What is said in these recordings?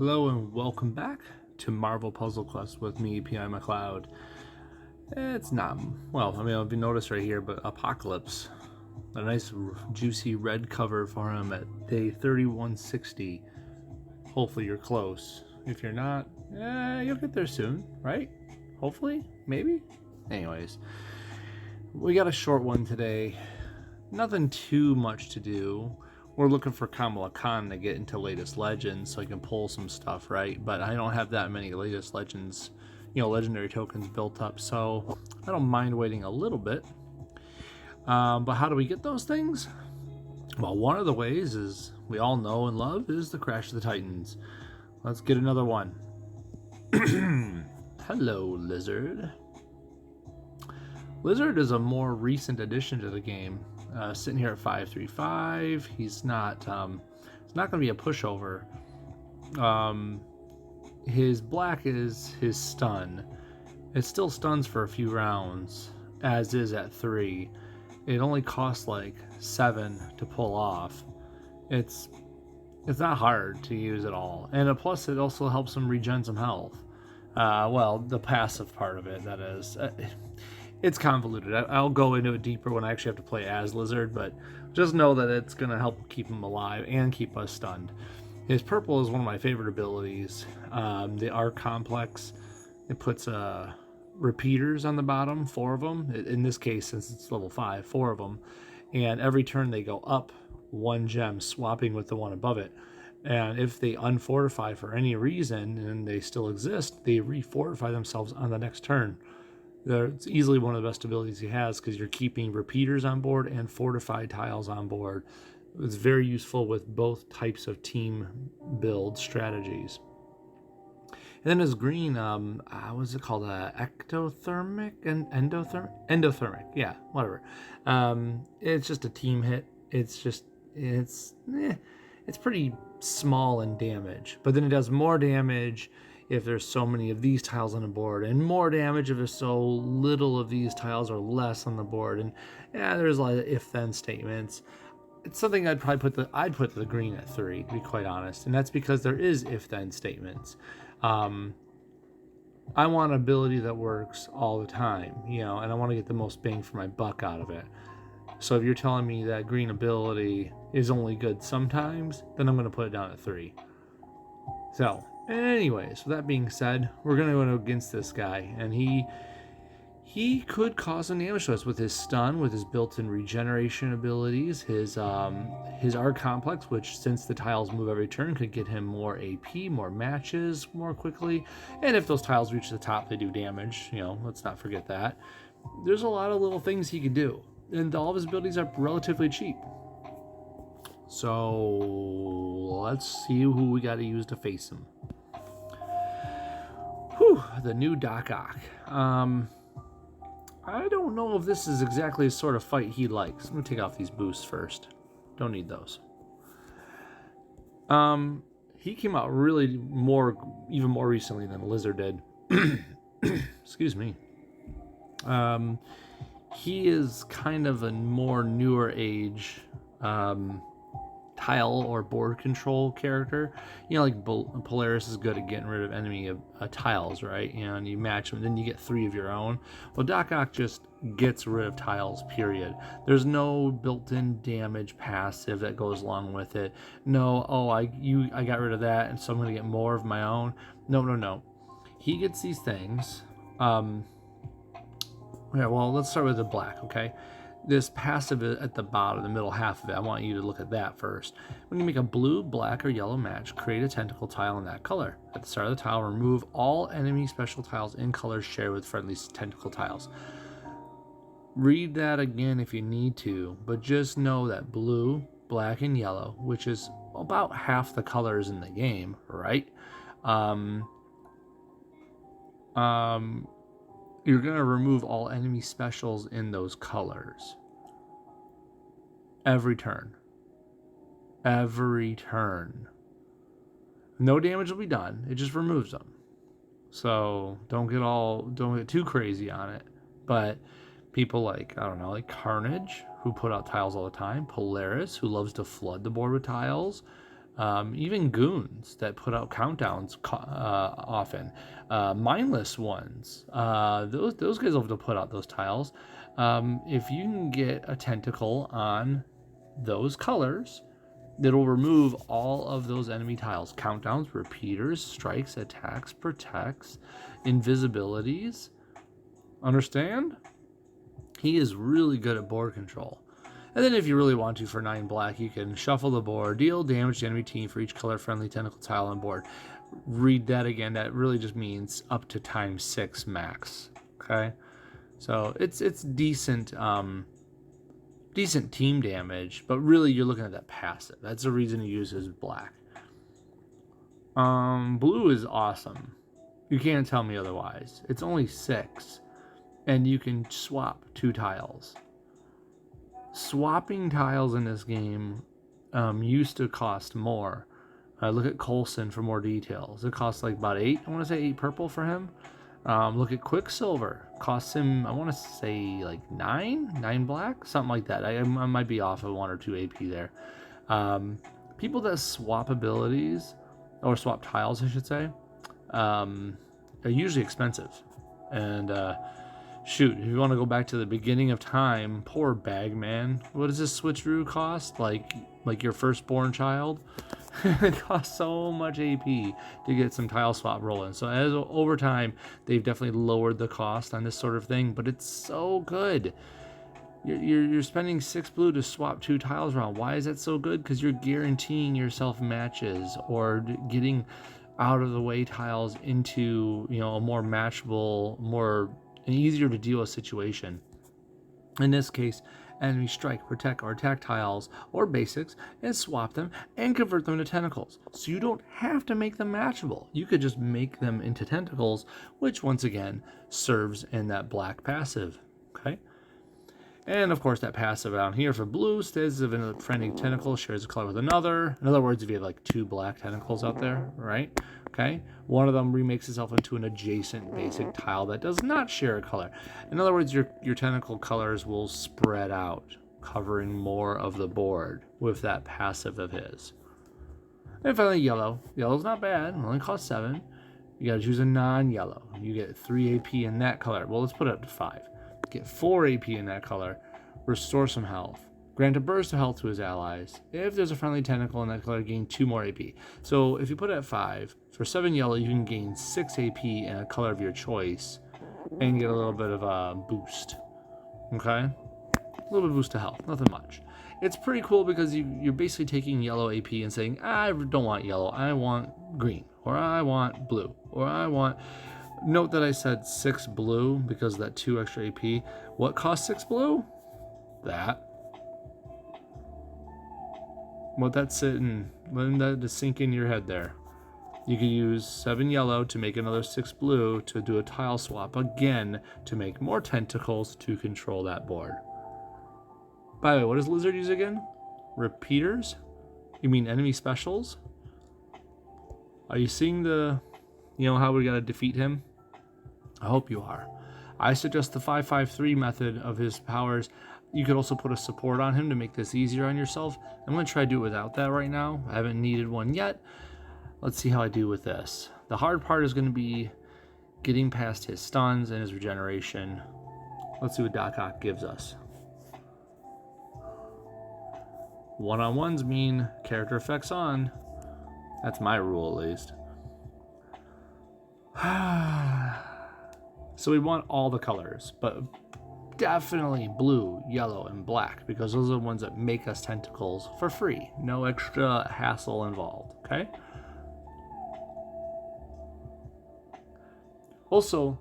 Hello and welcome back to Marvel Puzzle Quest with me, P.I. McLeod. It's not, well, I mean, if you notice right here, but Apocalypse. A nice juicy red cover for him at day 3160. Hopefully you're close. If you're not, you'll get there soon, right? Hopefully, maybe? Anyways, we got a short one today. Nothing too much to do. We're looking for Kamala Khan to get into latest legends so I can pull some stuff, right? But I don't have that many latest legends, legendary tokens built up, so I don't mind waiting a little bit. But how do we get those things? Well, one of the ways is we all know and love is the Crash of the Titans. Let's get another one. Hello, Lizard. Lizard is a more recent addition to the game. Sitting here at 535, he's not. It's not going to be a pushover. His black is his stun. It still stuns for a few rounds, as is at 3. It only costs like 7 to pull off. It's not hard to use at all, and plus it also helps him regen some health. Well, the passive part of it, that is. It's convoluted. I'll go into it deeper when I actually have to play as Lizard, but just know that it's going to help keep him alive and keep us stunned. His purple is one of my favorite abilities. The R complex, it puts repeaters on the bottom, 4 of them. In this case, since it's level 5, 4 of them. And every turn they go up 1 gem, swapping with the one above it. And if they unfortify for any reason, and they still exist, they refortify themselves on the next turn. It's easily one of the best abilities he has because you're keeping repeaters on board and fortified tiles on board. It's very useful with both types of team build strategies. And then his green, what's it called? Ectothermic and endothermic? Endothermic, yeah, whatever. It's just a team hit. It's pretty small in damage, but then it does more damage if there's so many of these tiles on the board, and more damage if there's so little of these tiles or less on the board. And yeah, there's a lot of if-then statements. It's something I'd put the green at 3, to be quite honest, and that's because there is if-then statements. I want an ability that works all the time, and I want to get the most bang for my buck out of it. So if you're telling me that green ability is only good sometimes, then I'm going to put it down at 3. So anyways, with that being said, we're going to go against this guy, and he could cause some damage to us with his stun, with his built-in regeneration abilities, his R complex, which since the tiles move every turn could get him more AP, more matches more quickly, and if those tiles reach the top, they do damage. Let's not forget that. There's a lot of little things he could do, and all of his abilities are relatively cheap. So let's see who we got to use to face him. The new Doc Ock. I don't know if this is exactly the sort of fight he likes. I'm going to take off these boosts first. Don't need those. He came out really even more recently than Lizard did. Excuse me. He is kind of a more newer age tile or board control character. Like Polaris is good at getting rid of enemy tiles, right? And you match them, then you get 3 of your own. Well, Doc Ock just gets rid of tiles, period. There's no built-in damage passive that goes along with it. No, I got rid of that, and so I'm gonna get more of my own. No. He gets these things. Yeah, well, let's start with the black, okay? This passive at the bottom, the middle half of it, I want you to look at that first. When you make a blue, black, or yellow match, create a tentacle tile in that color. At the start of the tile, remove all enemy special tiles in colors shared with friendly tentacle tiles. Read that again if you need to, but just know that blue, black, and yellow, which is about half the colors in the game, right? You're going to remove all enemy specials in those colors. Every turn. No damage will be done. It just removes them. So don't get too crazy on it. But people like Carnage, who put out tiles all the time. Polaris, who loves to flood the board with tiles. Even goons that put out countdowns often, mindless ones. Those guys love to put out those tiles. If you can get a tentacle on those colors, it'll remove all of those enemy tiles. Countdowns, repeaters, strikes, attacks, protects, invisibilities. Understand? He is really good at board control. And then if you really want to, for 9 black, you can shuffle the board, deal damage to enemy team for each color-friendly tentacle tile on board. Read that again. That really just means up to ×6 max. Okay? So it's decent decent team damage, but really you're looking at that passive. That's the reason he uses black. Blue is awesome. You can't tell me otherwise. It's only 6, and you can swap 2 tiles. Swapping tiles in this game used to cost more. Look at Coulson for more details. It costs like about 8. I want to say 8 purple for him. Look at Quicksilver. Costs him, I want to say like 9 black, something like that. I might be off of 1 or 2 AP there. People that swap abilities, or swap tiles, I should say, are usually expensive. And shoot, if you want to go back to the beginning of time, poor Bagman. What does this switcheroo cost? Like your firstborn child? It costs so much AP to get some tile swap rolling. So as over time, they've definitely lowered the cost on this sort of thing, but it's so good. You're spending 6 blue to swap 2 tiles around. Why is that so good? Because you're guaranteeing yourself matches or getting out of the way tiles into, you know, a more matchable, an easier to deal with situation. In this case, enemy strike, protect, or attack tiles or basics and swap them and convert them to tentacles. So you don't have to make them matchable. You could just make them into tentacles, which once again serves in that black passive. Okay. And of course, that passive down here for blue stays if a friendly tentacle shares a color with another. In other words, if you have like 2 black tentacles out there, right? Okay. One of them remakes itself into an adjacent basic tile that does not share a color. In other words, your tentacle colors will spread out, covering more of the board with that passive of his. And finally, yellow. Yellow's not bad. It only costs 7. You got to choose a non-yellow. You get 3 AP in that color. Well, let's put it up to 5. Get 4 AP in that color, restore some health, grant a burst of health to his allies. If there's a friendly tentacle in that color, gain 2 more AP. So if you put it at 5, for 7 yellow, you can gain 6 AP in a color of your choice and get a little bit of a boost. Okay? A little bit of boost to health, nothing much. It's pretty cool because you're basically taking yellow AP and saying, I don't want yellow, I want green, or I want blue, or I want... Note that I said 6 blue because of that 2 extra AP. What costs 6 blue? That. Let that sit and let that just sink in your head there. You could use 7 yellow to make another 6 blue to do a tile swap again to make more tentacles to control that board. By the way, what does Lizard use again? Repeaters? You mean enemy specials? Are you seeing how we gotta defeat him? I hope you are. I suggest the 5-5-3 method of his powers. You could also put a support on him to make this easier on yourself. I'm going to try to do it without that right now. I haven't needed one yet. Let's see how I do with this. The hard part is going to be getting past his stuns and his regeneration. Let's see what Doc Ock gives us. One-on-ones mean character effects on. That's my rule, at least. So we want all the colors, but definitely blue, yellow, and black, because those are the ones that make us tentacles for free. No extra hassle involved, okay? Also,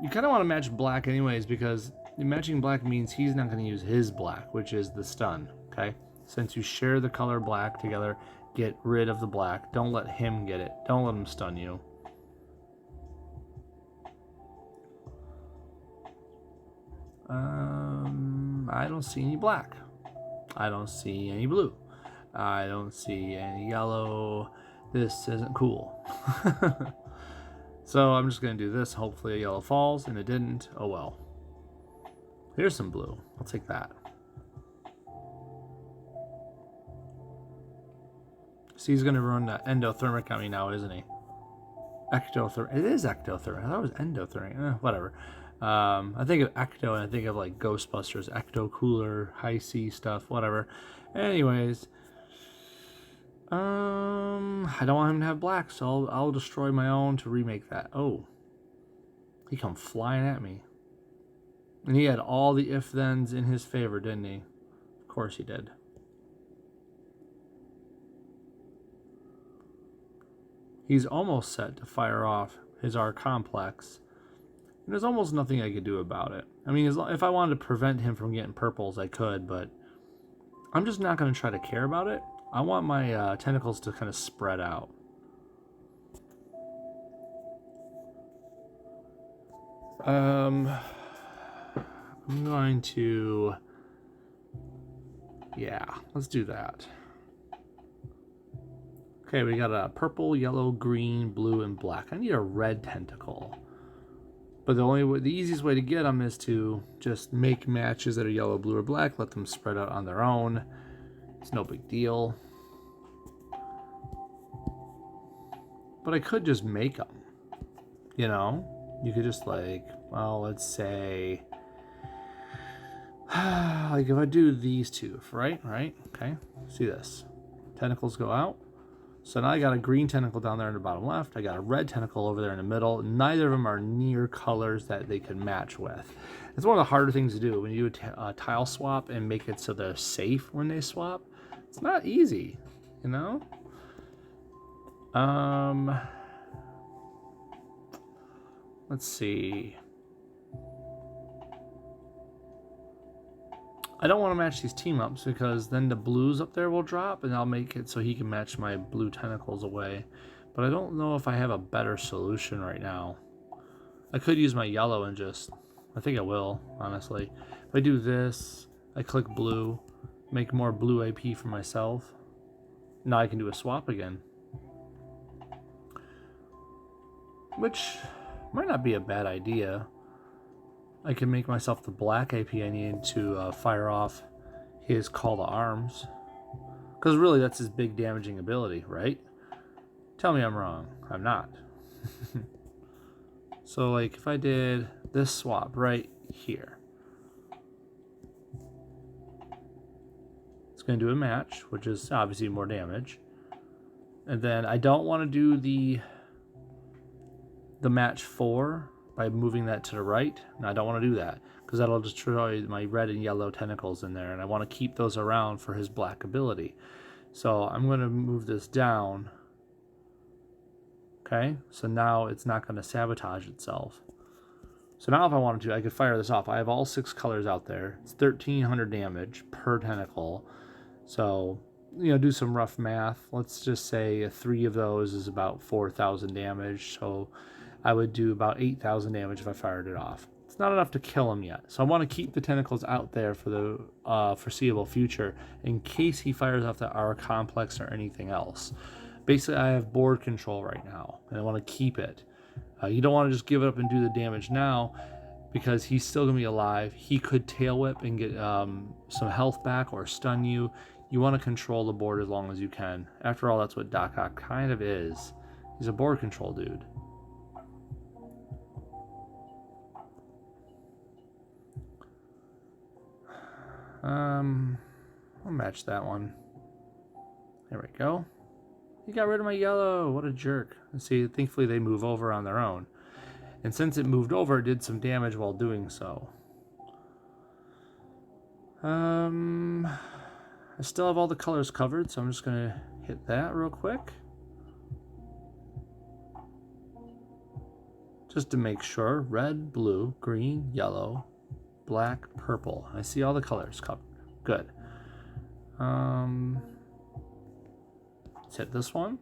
you kind of want to match black anyways, because matching black means he's not going to use his black, which is the stun, okay? Since you share the color black together, get rid of the black. Don't let him get it. Don't let him stun you. I don't see any black. I don't see any blue. I don't see any yellow. This isn't cool. So I'm just going to do this. Hopefully a yellow falls, and it didn't. Oh well. Here's some blue. I'll take that. See, he's going to run endothermic on me now, isn't he? Ectothermic. It is ectothermic. I thought it was endothermic. Whatever. I think of ecto and I think of like Ghostbusters, ecto cooler, high C stuff, whatever. Anyways, I don't want him to have black, so I'll destroy my own to remake that. Oh, he come flying at me, and he had all the if-thens in his favor, didn't he? Of course he did. He's almost set to fire off his R complex. And there's almost nothing I could do about it. I mean, if I wanted to prevent him from getting purples, I could, but I'm just not going to try to care about it. I want my tentacles to kind of spread out. I'm going to... Yeah, let's do that. Okay, we got a purple, yellow, green, blue, and black. I need a red tentacle. But the easiest way to get them is to just make matches that are yellow, blue, or black. Let them spread out on their own. It's no big deal. But I could just make them. You know? You could just like, well, let's say... like if I do these two, right? Okay. See this. Tentacles go out. So now I got a green tentacle down there in the bottom left. I got a red tentacle over there in the middle. Neither of them are near colors that they can match with. It's one of the harder things to do when you do a tile swap and make it so they're safe when they swap. It's not easy, you know? Let's see. I don't want to match these team ups because then the blues up there will drop and I'll make it so he can match my blue tentacles away. But I don't know if I have a better solution right now. I could use my yellow and just... I think I will, honestly. If I do this, I click blue, make more blue AP for myself. Now I can do a swap again. Which might not be a bad idea. I can make myself the black AP I need to fire off his Call to Arms. Because really that's his big damaging ability, right? Tell me I'm wrong. I'm not. So like if I did this swap right here. It's going to do a match, which is obviously more damage. And then I don't want to do the match 4 by moving that to the right. And I don't want to do that because that'll destroy my red and yellow tentacles in there, and I want to keep those around for his black ability. So I'm going to move this down. Okay, so now it's not going to sabotage itself. So now if I wanted to, I could fire this off. I have all 6 colors out there. It's 1300 damage per tentacle. So, you know, do some rough math. Let's just say 3 of those is about 4,000 damage. So I would do about 8,000 damage if I fired it off. It's not enough to kill him yet. So I want to keep the tentacles out there for the foreseeable future in case he fires off the R complex or anything else. Basically, I have board control right now, and I want to keep it. You don't want to just give it up and do the damage now because he's still going to be alive. He could tail whip and get some health back or stun you. You want to control the board as long as you can. After all, that's what Doc Ock kind of is. He's a board control dude. I'll match that one. There we go. He got rid of my yellow. What a jerk. See, thankfully they move over on their own. And since it moved over, it did some damage while doing so. I still have all the colors covered, so I'm just going to hit that real quick. Just to make sure. Red, blue, green, yellow, black, purple. I see all the colors covered. Good. Let's hit this one.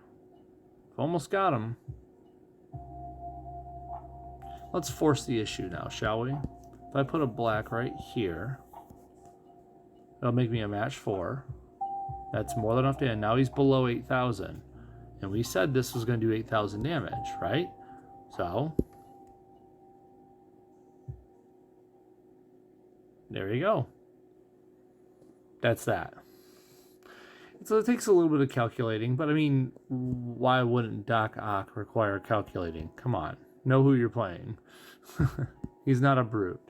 Almost got him. Let's force the issue now, shall we? If I put a black right here, it'll make me a match 4. That's more than enough to end. Now he's below 8,000. And we said this was going to do 8,000 damage, right? So, there you go. That's that. So it takes a little bit of calculating, but I mean, why wouldn't Doc Ock require calculating? Come on, know who you're playing. He's not a brute.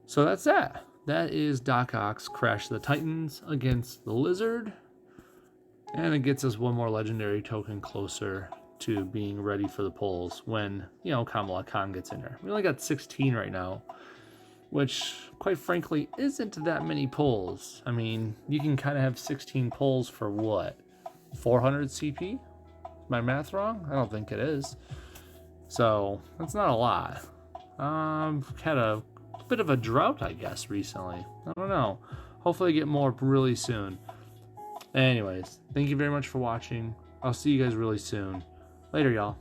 So that's that. That is Doc Ock's Crash of the Titans against the Lizard. And it gets us one more legendary token closer to being ready for the polls when, you know, Kamala Khan gets in there. We only got 16 right now, which, quite frankly, isn't that many pulls. I mean, you can kind of have 16 pulls for what? 400 CP? Is my math wrong? I don't think it is. So, that's not a lot. Had a bit of a drought, I guess, recently. I don't know. Hopefully I get more really soon. Anyways, thank you very much for watching. I'll see you guys really soon. Later, y'all.